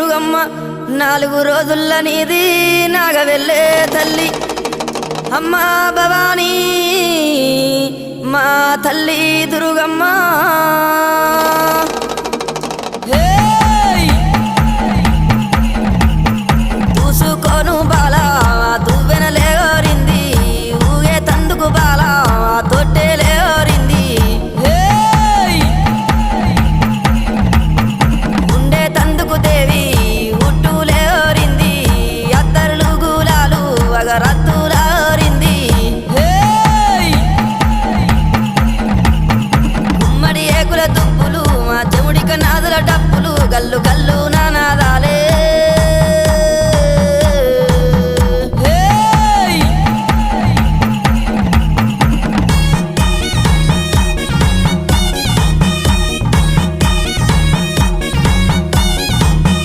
దుర్గమ్మ 4 రోజుల నీది నాగవెల్లే తల్లి అమ్మా భవానీ మా తల్లి దుర్గమ్మ